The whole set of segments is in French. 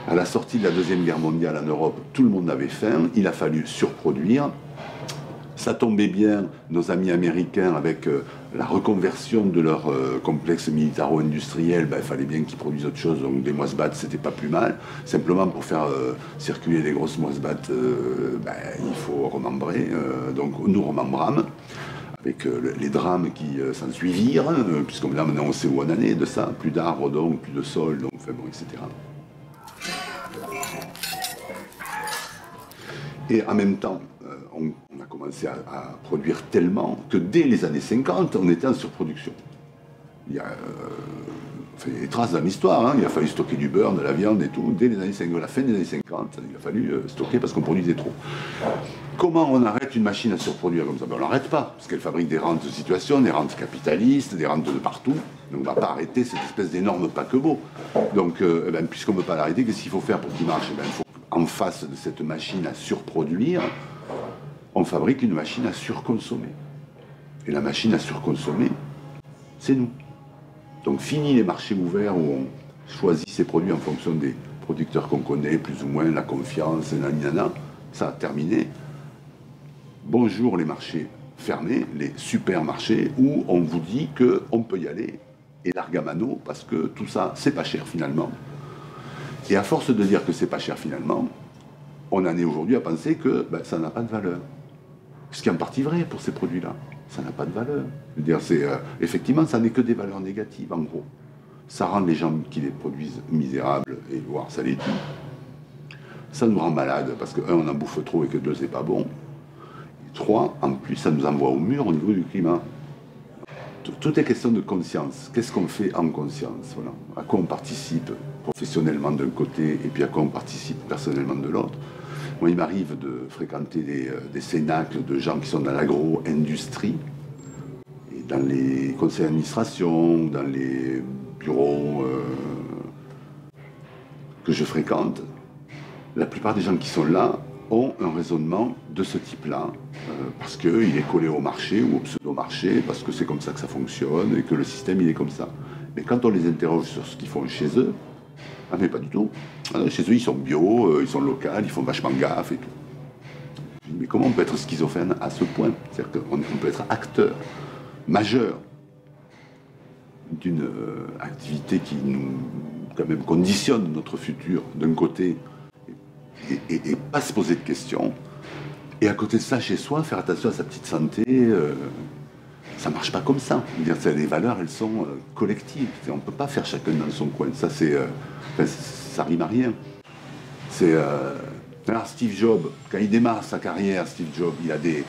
À la sortie de la Deuxième Guerre mondiale en Europe, tout le monde avait faim, il a fallu surproduire. Ça tombait bien, nos amis américains, avec la reconversion de leur complexe militaro-industriel, ben, il fallait bien qu'ils produisent autre chose, donc des Moisbats, c'était pas plus mal. Simplement, pour faire circuler les grosses Moisbats, ben, il faut remembrer, donc nous remembrâmes, avec les drames qui s'en suivirent, puisque là maintenant on sait où on en est de ça, plus d'arbres donc, plus de sol, donc, enfin bon, etc. Et en même temps, on a commencé à produire tellement que dès les années 50, on était en surproduction. Il y a des traces dans l'histoire, hein. Il a fallu stocker du beurre, de la viande et tout. Dès les années 50, la fin des années 50, il a fallu stocker parce qu'on produisait trop. Comment on arrête une machine à surproduire comme ça? Ben, on l'arrête pas, parce qu'elle fabrique des rentes de situation, des rentes capitalistes, des rentes de partout. Donc on ne va pas arrêter cette espèce d'énorme paquebot. Donc, ben, puisqu'on ne peut pas l'arrêter, qu'est-ce qu'il faut faire pour qu'il marche? Ben, il faut en face de cette machine à surproduire, on fabrique une machine à surconsommer. Et la machine à surconsommer, c'est nous. Donc fini les marchés ouverts où on choisit ses produits en fonction des producteurs qu'on connaît, plus ou moins, la confiance, nanana, ça a terminé. Bonjour les marchés fermés, les supermarchés, où on vous dit qu'on peut y aller, et l'argamano, parce que tout ça, c'est pas cher finalement. Et à force de dire que c'est pas cher finalement, on en est aujourd'hui à penser que ben, ça n'a pas de valeur. Ce qui est en partie vrai pour ces produits-là. Ça n'a pas de valeur. Je veux dire, effectivement, ça n'est que des valeurs négatives, en gros. Ça rend les gens qui les produisent misérables, et voire ça les tue. Ça nous rend malades, parce que, un, on en bouffe trop et que deux, c'est pas bon. Et trois, en plus, ça nous envoie au mur au niveau du climat. Tout est question de conscience. Qu'est-ce qu'on fait en conscience? Voilà. À quoi on participe professionnellement d'un côté et puis à quoi on participe personnellement de l'autre. Moi, il m'arrive de fréquenter des cénacles de gens qui sont dans l'agro-industrie, et dans les conseils d'administration, dans les bureaux que je fréquente. La plupart des gens qui sont là ont un raisonnement de ce type-là, parce qu'il est collé au marché ou au pseudo-marché, parce que c'est comme ça que ça fonctionne et que le système il est comme ça. Mais quand on les interroge sur ce qu'ils font chez eux, ah mais pas du tout. Chez eux ils sont bio, ils sont locaux, ils font vachement gaffe et tout. Mais comment on peut être schizophrène à ce point? C'est-à-dire qu'on peut être acteur majeur d'une activité qui nous quand même conditionne notre futur d'un côté, et pas se poser de questions. Et à côté de ça, chez soi, faire attention à sa petite santé, ça marche pas comme ça. Les valeurs, elles sont collectives. On ne peut pas faire chacun dans son coin. Ça, ça rime à rien. Alors Steve Jobs, quand il démarre sa carrière, Steve Jobs, il a des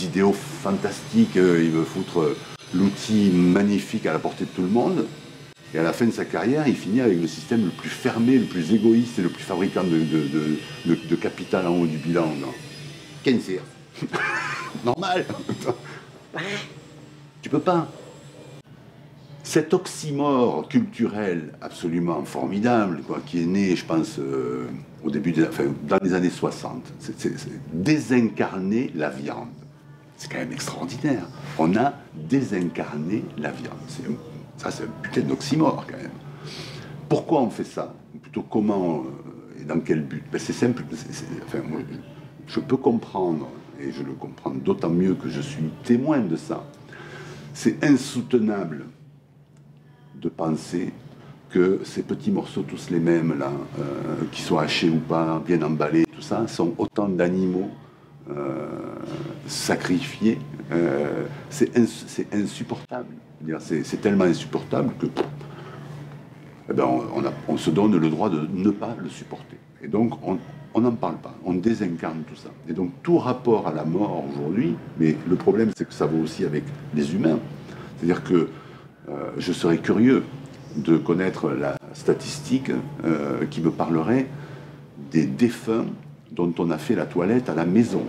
idéaux fantastiques. Il veut foutre l'outil magnifique à la portée de tout le monde. Et à la fin de sa carrière, il finit avec le système le plus fermé, le plus égoïste et le plus fabricant de capital en haut du bilan. Cancer. Normal. Tu peux pas. Cet oxymore culturel absolument formidable, quoi, qui est né, je pense, au début dans les années 60, c'est désincarner la viande. C'est quand même extraordinaire. On a désincarné la viande. Ça, c'est un putain d'oxymore, quand même. Pourquoi on fait ça? Ou plutôt comment et dans quel but? Ben, c'est simple. Moi, je peux comprendre, et je le comprends d'autant mieux que je suis témoin de ça. C'est insoutenable de penser que ces petits morceaux, tous les mêmes, là, qui soient hachés ou pas, bien emballés, tout ça, sont autant d'animaux sacrifiés. C'est insupportable. C'est tellement insupportable que eh ben, on se donne le droit de ne pas le supporter. Et donc, on n'en parle pas, on désincarne tout ça. Et donc, tout rapport à la mort aujourd'hui, mais le problème, c'est que ça vaut aussi avec les humains. C'est-à-dire que je serais curieux de connaître la statistique qui me parlerait des défunts dont on a fait la toilette à la maison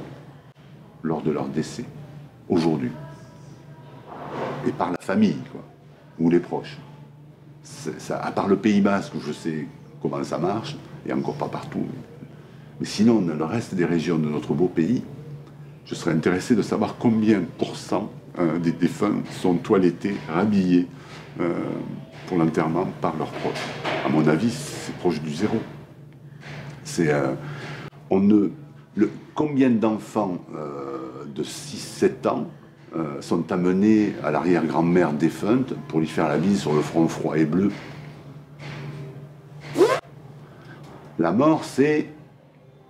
lors de leur décès, aujourd'hui. Et par la famille, quoi, ou les proches. Ça, à part le Pays Basque, où je sais comment ça marche, et encore pas partout. Mais sinon, dans le reste des régions de notre beau pays, je serais intéressé de savoir combien % des défunts sont toilettés, rhabillés pour l'enterrement par leurs proches. À mon avis, c'est proche du zéro. Combien d'enfants de 6-7 ans sont amenés à l'arrière-grand-mère défunte pour lui faire la bise sur le front froid et bleu? La mort, c'est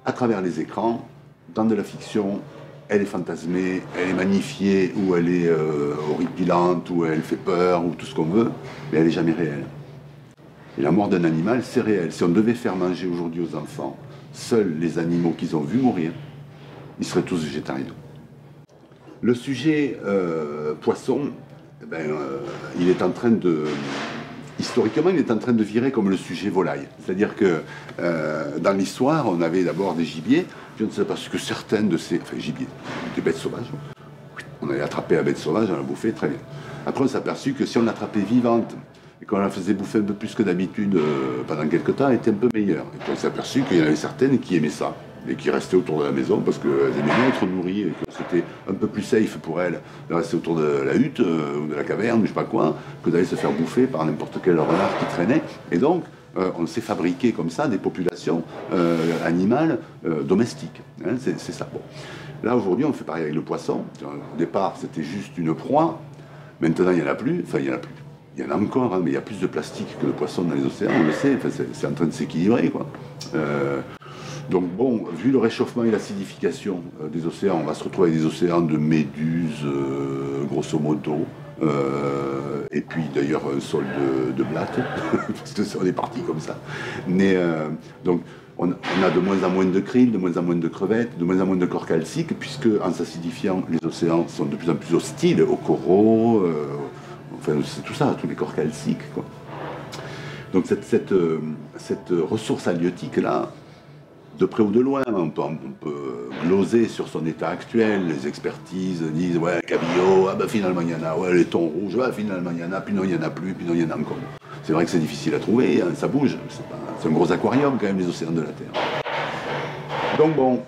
à travers les écrans, dans de la fiction, elle est fantasmée, elle est magnifiée, ou elle est horripilante, ou elle fait peur, ou tout ce qu'on veut, mais elle n'est jamais réelle. Et la mort d'un animal, c'est réel. Si on devait faire manger aujourd'hui aux enfants seuls les animaux qu'ils ont vus mourir, ils seraient tous végétariens. Le sujet poisson, il est en train de... Historiquement, il est en train de virer comme le sujet volaille. C'est-à-dire que dans l'histoire, on avait d'abord des gibiers. Je ne sais pas ce que certaines de ces... Enfin, gibiers, des bêtes sauvages. On allait attraper la bête sauvage, on la bouffait, très bien. Après, on s'est aperçu que si on l'attrapait vivante, et qu'on la faisait bouffer un peu plus que d'habitude pendant quelques temps, elle était un peu meilleure. Et puis on s'est aperçu qu'il y en avait certaines qui aimaient ça, et qui restaient autour de la maison parce qu'elles aimaient bien être nourries, et que c'était un peu plus safe pour elles de rester autour de la hutte, ou de la caverne, ou je sais pas quoi, que d'aller se faire bouffer par n'importe quel renard qui traînait. Et donc, on s'est fabriqué comme ça des populations animales domestiques. Hein, c'est ça. Bon. Là, aujourd'hui, on fait pareil avec le poisson. Au départ, c'était juste une proie. Maintenant, il n'y en a plus. Enfin, il n'y en a plus. Il y en a encore, hein, mais il y a plus de plastique que de poissons dans les océans, on le sait. Enfin, c'est en train de s'équilibrer, quoi. Donc bon, vu le réchauffement et l'acidification des océans, on va se retrouver avec des océans de méduses, grosso modo, et puis d'ailleurs un sol de blattes, parce que on est parti comme ça. Mais donc on a de moins en moins de krill, de moins en moins de crevettes, de moins en moins de corps calciques, puisque en s'acidifiant, les océans sont de plus en plus hostiles aux coraux, enfin c'est tout ça, tous les corps calciques, quoi. Donc cette ressource halieutique-là, de près ou de loin, on peut gloser sur son état actuel. Les expertises disent, ouais, le cabillaud, ah ben finalement il y en a, ouais, les thons rouges, ouais, finalement il y en a, puis non, il n'y en a plus, puis non, il y en a encore. C'est vrai que c'est difficile à trouver, hein, ça bouge, c'est un gros aquarium quand même, les océans de la Terre. Donc bon,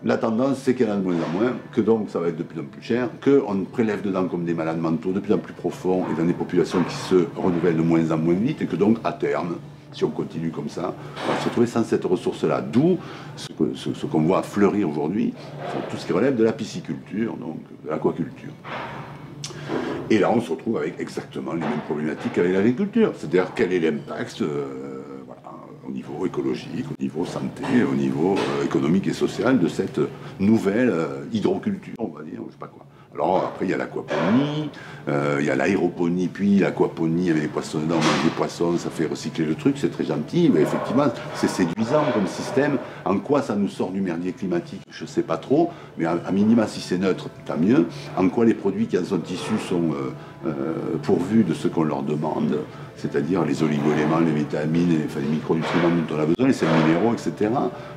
la tendance c'est qu'il y en a de moins en moins, que donc ça va être de plus en plus cher, qu'on prélève dedans comme des malades mentaux de plus en plus profonds et dans des populations qui se renouvellent de moins en moins vite, et que donc à terme, si on continue comme ça, on va se retrouver sans cette ressource-là. D'où ce qu'on voit fleurir aujourd'hui, tout ce qui relève de la pisciculture, donc de l'aquaculture. Et là, on se retrouve avec exactement les mêmes problématiques qu'avec l'agriculture. C'est-à-dire quel est l'impact au niveau écologique, au niveau santé, au niveau économique et social de cette nouvelle hydroculture, on va dire, je sais pas quoi. Alors après il y a l'aquaponie, il y a l'aéroponie, puis l'aquaponie avec les poissons dedans, on mange des poissons, ça fait recycler le truc, c'est très gentil, mais effectivement c'est séduisant comme système. En quoi ça nous sort du merdier climatique, je ne sais pas trop, mais à minima si c'est neutre, tant mieux. En quoi les produits qui en sont issus sont pourvus de ce qu'on leur demande, c'est-à-dire les oligo-éléments, les vitamines, les micronutriments dont on a besoin, les sels minéraux, etc.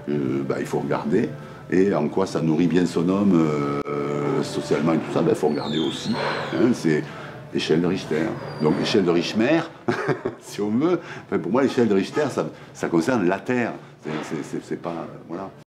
Il faut regarder. Et en quoi ça nourrit bien son homme socialement et tout ça, il faut regarder aussi. Hein, c'est l'échelle de Richter. Donc l'échelle de Richmer, si on veut. Enfin, pour moi, l'échelle de Richter, ça concerne la Terre. C'est pas... Voilà.